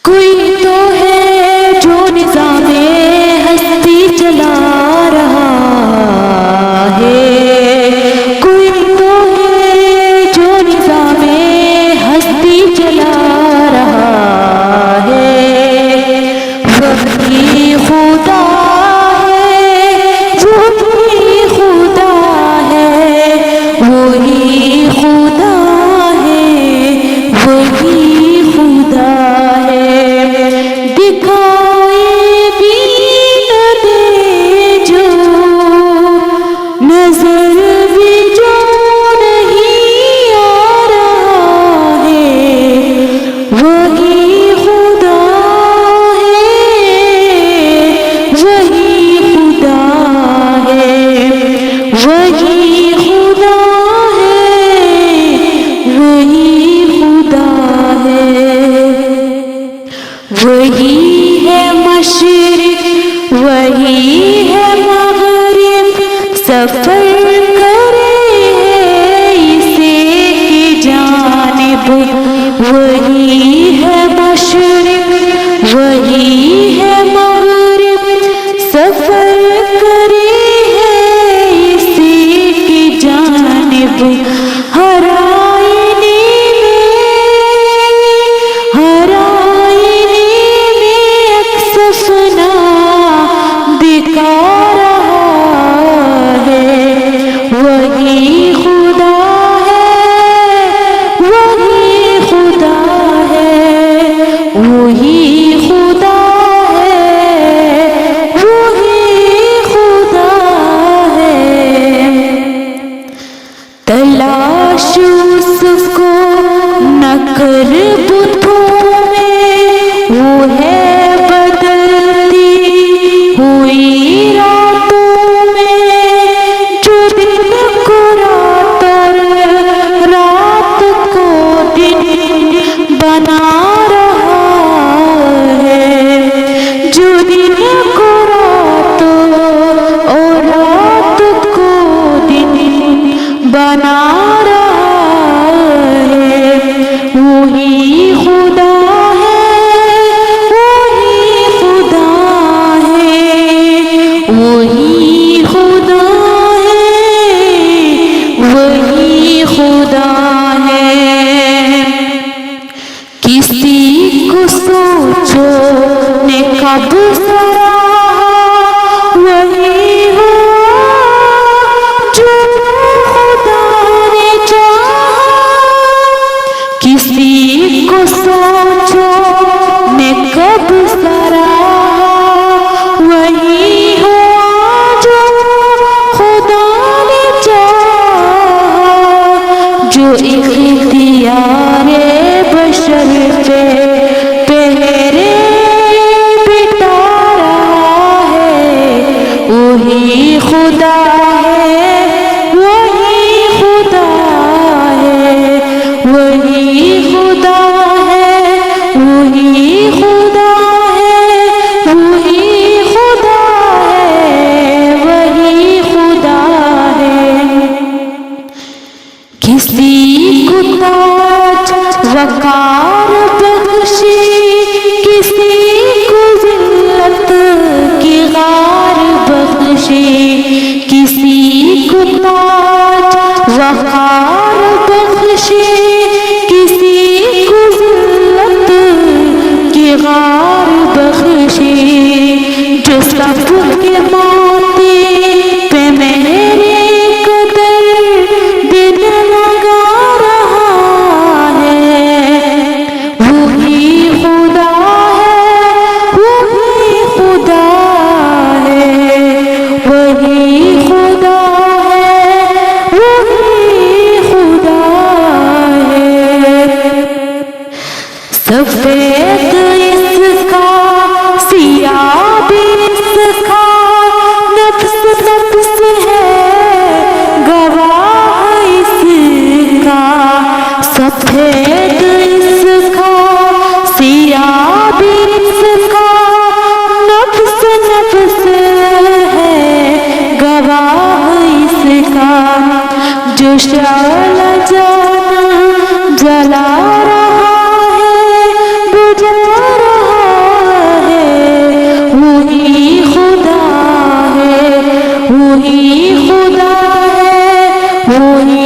کوئی تو ہے جو نظام ہستی چلا رہا ہے، کوئی تو ہے جو نظام ہستی چلا رہا ہے، وہی خدا ہے، وہی خدا ہے، وہی خدا ہے، وہی خدا ہے۔ دکھائی بھی نہ دے جو، نظر بھی جو نہیں آ رہا ہے، وہی خدا ہے، وہی خدا ہے، وہی خدا ہے، وہی خدا ہے۔ وہی ہے مشرق، وہی ہے مغرب، سفر کرے ہے اسے کی جانب۔ وہی ہے مشرق، وہی ہے مغرب، سفر کرے ہے اسی کی جانب۔ ہر آئینے میں عکس اپنا دکھا رہا ہے، وہی خدا ہے، وہی خدا ہے، وہی خدا ہے، وہی خدا ہے۔ تلاش اس کو نہ کر بتوں میں، وہ ہے بدلتی ہوئی راتوں میں، جو دن کو رات اور رات کو دن بنا رہا ہے، جو دن کو رات اور رات کو دن بنا رہا ہے، وہی خدا ہے، وہی خدا ہے، وہی خدا ہے، وہی خدا ہے۔ کسی کو سوچو نے کب سراہا، وہی ہوا جو خدا نے چاہا۔ کسی کو سوچو نے کب سراہا، وہی ہوا جو خدا نے چاہا۔ جو اختیار بشر پہ پہرے بٹھا رہا ہے، وہی خدا ہے، وہی خدا ہے، وہی خدا ہے، وہی خدا ہے، وہی خدا ہے، وہی خدا ہے۔ کسی کو تاج وقار بخشی، کسی کو ذلت کی غار بخشی، کسی کو تاج وقار بخشی، کسی کو ذلت کی غار بخشی، جو سب کے موتی پہ میرے قدر دن لگا رہا ہے، وہی خدا ہے، وہی خدا ہے، وہی خدا ہے، وہی خدا ہے۔ سفید اس کا، سیاہ بھی اس کا، نفس نفس ہے گواہ اس کا۔ سفید اس کا، سیاہ بھی اس کا، نفس نفس ہے گواہ اس کا۔ جو شعلہ جانا جلا رہا ہے، بجھا ہوئی